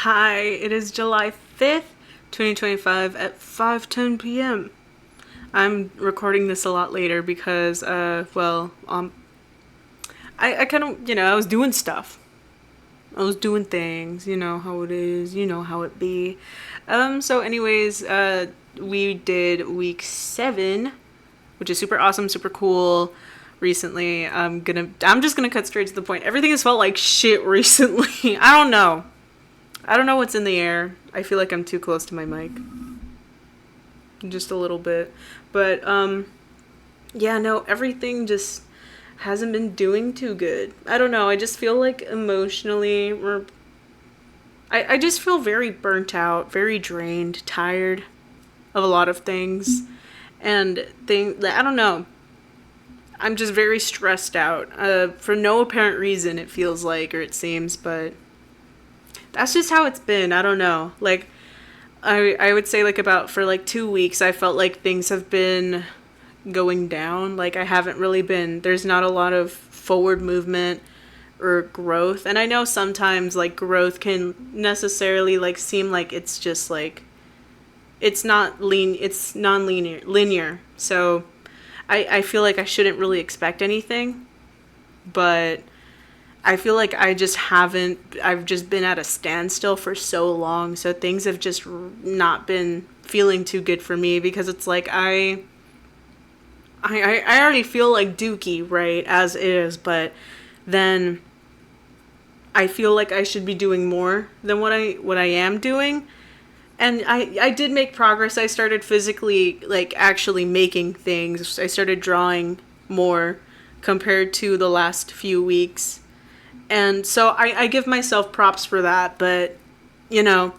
Hi, it is July 5th, 2025 at 5:10 p.m. I'm recording this a lot later because I kind of, I was doing stuff. I was doing things, you know how it is, you know how it be. So anyways, we did week 7, which is super awesome, super cool. Recently, I'm just gonna cut straight to the point. Everything has felt like shit recently. I don't know what's in the air. I feel like I'm too close to my mic. Just a little bit. But, yeah, no, everything just hasn't been doing too good. I don't know. I just feel like emotionally, I just feel very burnt out, very drained, tired of a lot of things. I don't know. I'm just very stressed out. For no apparent reason, it feels like, or it seems, but that's just how it's been. I don't know. Like, I would say, like, about for like 2 weeks, I felt like things have been going down. Like, I haven't really been, there's not a lot of forward movement or growth. And I know sometimes, like, growth can necessarily, like, seem like it's just like, it's linear. So I feel like I shouldn't really expect anything, but I feel like I've just been at a standstill for so long. So things have just not been feeling too good for me because it's like I already feel like Dookie, right, as is, but then I feel like I should be doing more than what I am doing. And I did make progress. I started physically, like, actually making things. I started drawing more compared to the last few weeks. And so I give myself props for that, but, you know,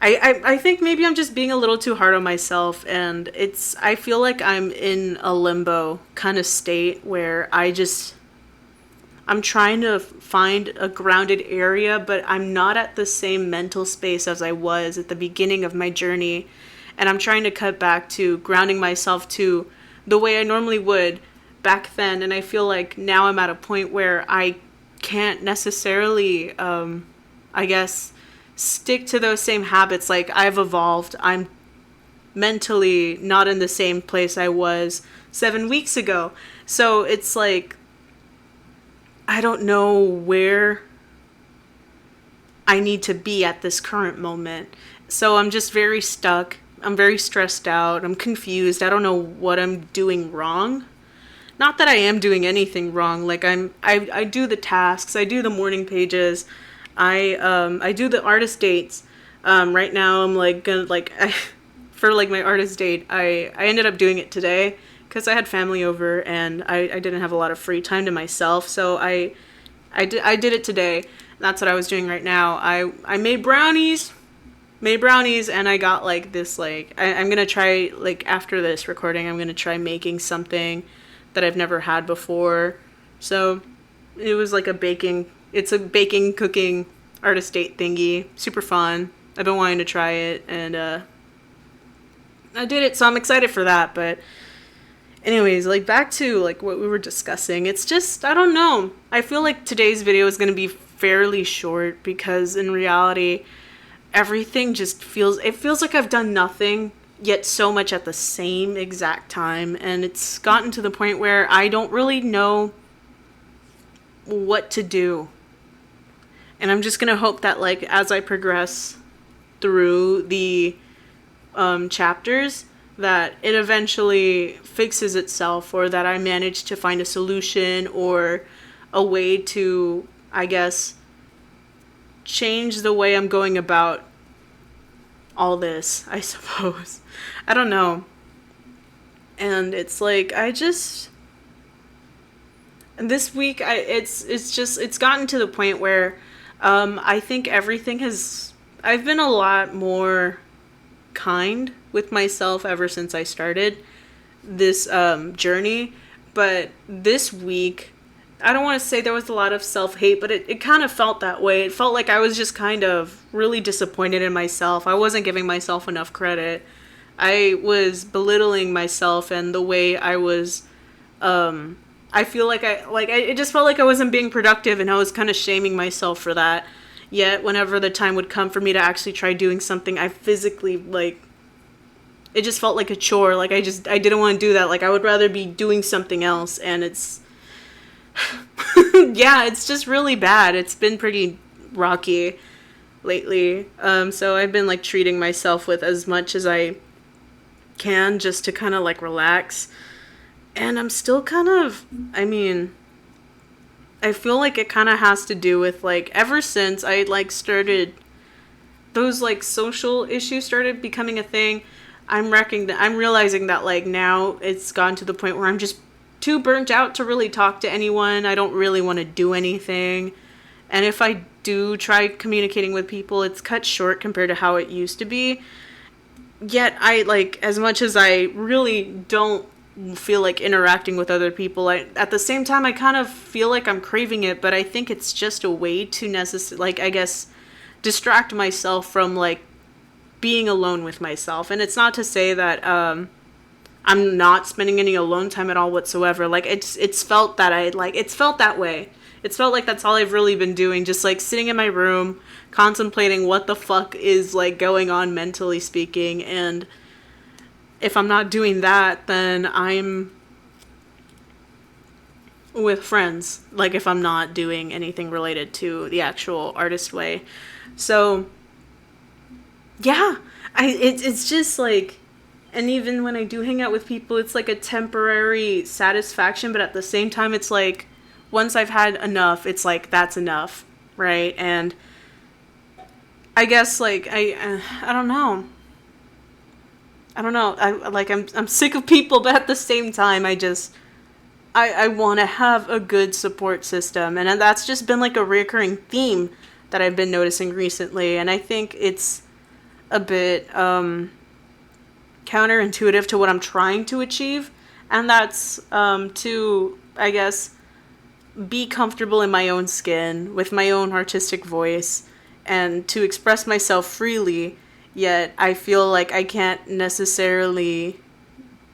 I think maybe I'm just being a little too hard on myself, and I feel like I'm in a limbo kind of state where I'm trying to find a grounded area, but I'm not at the same mental space as I was at the beginning of my journey. And I'm trying to cut back to grounding myself to the way I normally would back then. And I feel like now I'm at a point where I can't necessarily, I guess, stick to those same habits. Like, I've evolved. I'm mentally not in the same place I was 7 weeks ago. So it's like, I don't know where I need to be at this current moment. So I'm just very stuck. I'm very stressed out. I'm confused. I don't know what I'm doing wrong. Not that I am doing anything wrong. Like, I do the tasks. I do the morning pages. I do the artist dates. Right now I'm like gonna like for like my artist date. I ended up doing it today because I had family over and I didn't have a lot of free time to myself. So I did it today. That's what I was doing right now. I made brownies, and I got like this, like, I'm gonna try, like, after this recording, I'm gonna try making something that I've never had before. So it was like it's a baking, cooking, artist date thingy. Super fun. I've been wanting to try it, and I did it, so I'm excited for that. But anyways, like, back to, like, what we were discussing. It's just, I don't know. I feel like today's video is going to be fairly short because in reality, everything just feels like I've done nothing yet so much at the same exact time, and it's gotten to the point where I don't really know what to do. And I'm just going to hope that, like, as I progress through the chapters, that it eventually fixes itself, or that I manage to find a solution or a way to, I guess, change the way I'm going about all this, I suppose. I don't know. And it's like, this week, it's gotten to the point where I think I've been a lot more kind with myself ever since I started this journey. But this week, I don't want to say there was a lot of self-hate, but it kind of felt that way. It felt like I was just kind of really disappointed in myself. I wasn't giving myself enough credit. I was belittling myself and the way I was, I feel like it just felt like I wasn't being productive, and I was kind of shaming myself for that. Yet whenever the time would come for me to actually try doing something, I physically, like, it just felt like a chore. Like, I didn't want to do that. Like, I would rather be doing something else. And it's, yeah, it's just really bad. It's been pretty rocky lately. So I've been, like, treating myself with as much as I can just to kind of, like, relax. And I'm still kind of, I mean, I feel like it kind of has to do with, like, ever since I, like, started, those, like, social issues started becoming a thing, I'm realizing that, like, now it's gotten to the point where I'm just too burnt out to really talk to anyone. I don't really want to do anything. And if I do try communicating with people, it's cut short compared to how it used to be. Yet I, like, as much as I really don't feel like interacting with other people, at the same time I kind of feel like I'm craving it, but I think it's just a way to like, I guess, distract myself from, like, being alone with myself. And it's not to say that I'm not spending any alone time at all whatsoever. Like, it's felt that it's felt that way. It's felt like that's all I've really been doing, just, like, sitting in my room contemplating what the fuck is, like, going on mentally speaking. And if I'm not doing that, then I'm with friends. Like, if I'm not doing anything related to the actual artist way. So, yeah, it's just, like, and even when I do hang out with people, it's, like, a temporary satisfaction, but at the same time, it's, like, once I've had enough, it's, like, that's enough, right? And I guess, like, I don't know. I'm sick of people, but at the same time, I want to have a good support system. And that's just been, like, a recurring theme that I've been noticing recently. And I think it's a bit counterintuitive to what I'm trying to achieve. And that's to, I guess, be comfortable in my own skin, with my own artistic voice, and to express myself freely. Yet I feel like I can't necessarily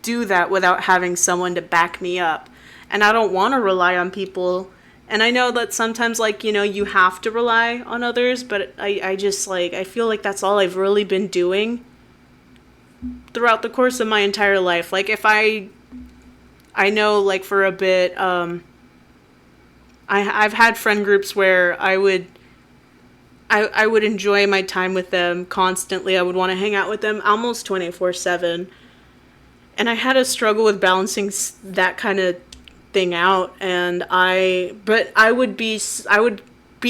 do that without having someone to back me up. And I don't want to rely on people. And I know that sometimes, like, you know, you have to rely on others, but I just, like, I feel like that's all I've really been doing throughout the course of my entire life. Like, if I know, like, for a bit, I've had friend groups where I would enjoy my time with them constantly. I would want to hang out with them almost 24/7. And I had a struggle with balancing that kind of thing out. And I would be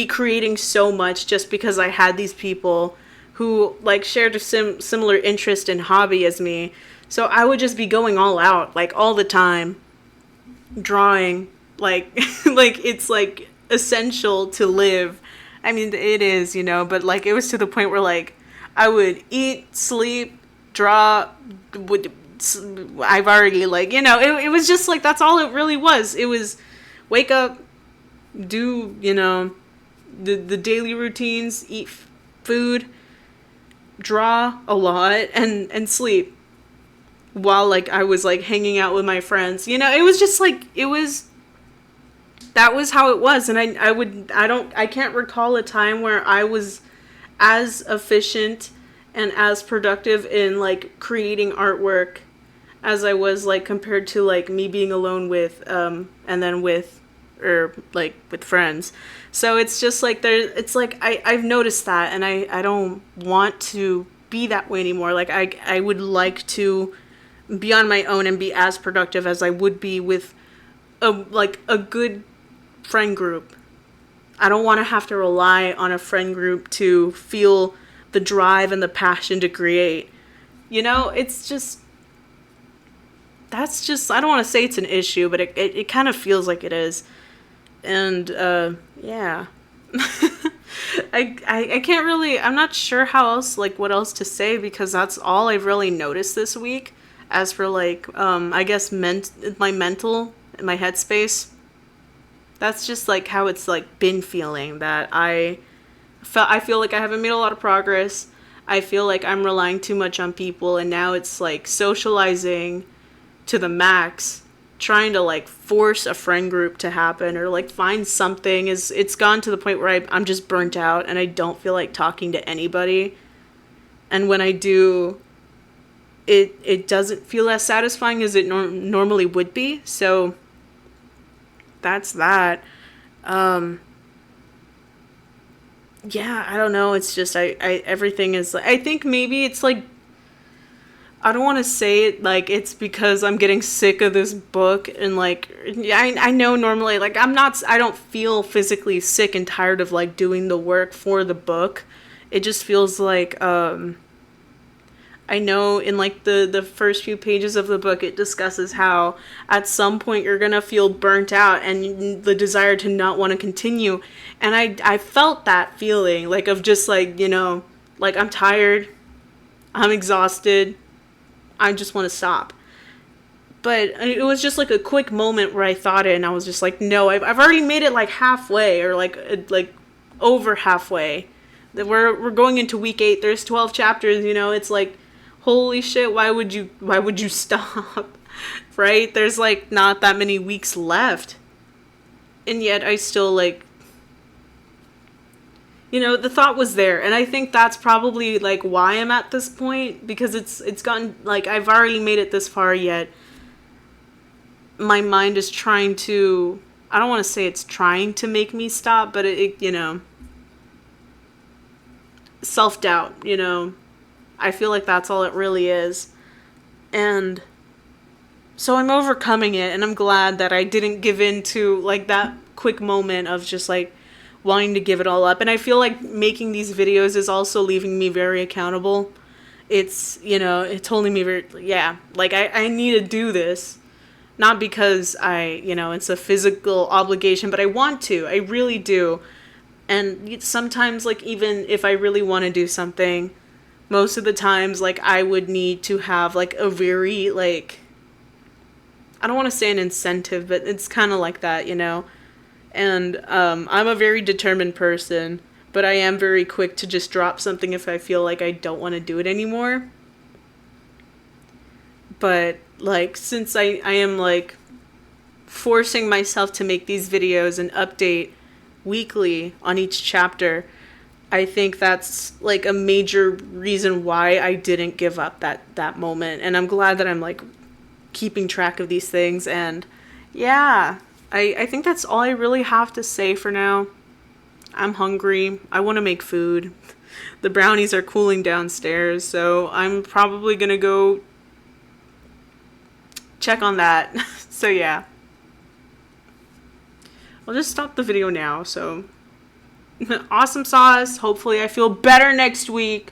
creating so much just because I had these people who, like, shared a similar interest and hobby as me. So I would just be going all out, like, all the time, drawing, like, like, it's, like, essential to live. I mean, it is, you know, but, like, it was to the point where, like, I would eat, sleep, draw, I've already, like, you know, it was just, like, that's all it really was. It was wake up, do, you know, the daily routines, eat food, draw a lot, and sleep while, like, I was, like, hanging out with my friends. You know, it was just, like, that was how it was. And I can't recall a time where I was as efficient and as productive in, like, creating artwork as I was, like, compared to, like, me being alone with, and then with friends. So it's just, like, it's, like, I've noticed that, and I don't want to be that way anymore. Like, I would like to be on my own and be as productive as I would be with a good friend group. I don't want to have to rely on a friend group to feel the drive and the passion to create. You know, it's just, that's just, I don't want to say it's an issue, but it kind of feels like it is. And, yeah. I can't really, I'm not sure what else to say, because that's all I've really noticed this week. As for, like, I guess my headspace, that's just, like, how it's, like, been feeling. That I feel like I haven't made a lot of progress. I feel like I'm relying too much on people, and now it's, like, socializing to the max, trying to like force a friend group to happen or like find something is it's gone to the point where I'm just burnt out and I don't feel like talking to anybody. And when I do, it doesn't feel as satisfying as it normally would be. So that's that. Yeah, I don't know. It's just I everything is like, I think maybe it's like, I don't want to say it like it's because I'm getting sick of this book and like I know normally like I don't feel physically sick and tired of like doing the work for the book. It just feels like I know in like the first few pages of the book it discusses how at some point you're gonna feel burnt out and the desire to not want to continue, and I felt that feeling like of just like, you know, like I'm tired, I'm exhausted, I just want to stop. But it was just like a quick moment where I thought it and I was just like, no, I've already made it like halfway or like over halfway. That we're going into week 8. There's 12 chapters, you know. It's like, holy shit, why would you stop? Right? There's like not that many weeks left. And yet I still like, you know, the thought was there, and I think that's probably like why I'm at this point, because it's gotten like I've already made it this far, yet my mind is trying to, I don't want to say it's trying to make me stop, but it you know, self-doubt, you know. I feel like that's all it really is. And so I'm overcoming it, and I'm glad that I didn't give in to like that quick moment of just like wanting to give it all up. And I feel like making these videos is also leaving me very accountable. It's, you know, it's holding me very, yeah, like I need to do this. Not because you know, it's a physical obligation, but I want to. I really do. And sometimes, like, even if I really want to do something, most of the times, like, I would need to have, like, a very, like, I don't want to say an incentive, but it's kind of like that, you know? And I'm a very determined person, but I am very quick to just drop something if I feel like I don't want to do it anymore. But, like, since I am, like, forcing myself to make these videos and update weekly on each chapter, I think that's, like, a major reason why I didn't give up that moment. And I'm glad that I'm, like, keeping track of these things. And, yeah, I think that's all I really have to say for now. I'm hungry. I want to make food. The brownies are cooling downstairs, so I'm probably going to go check on that. So, yeah. I'll just stop the video now, so awesome sauce. Hopefully I feel better next week.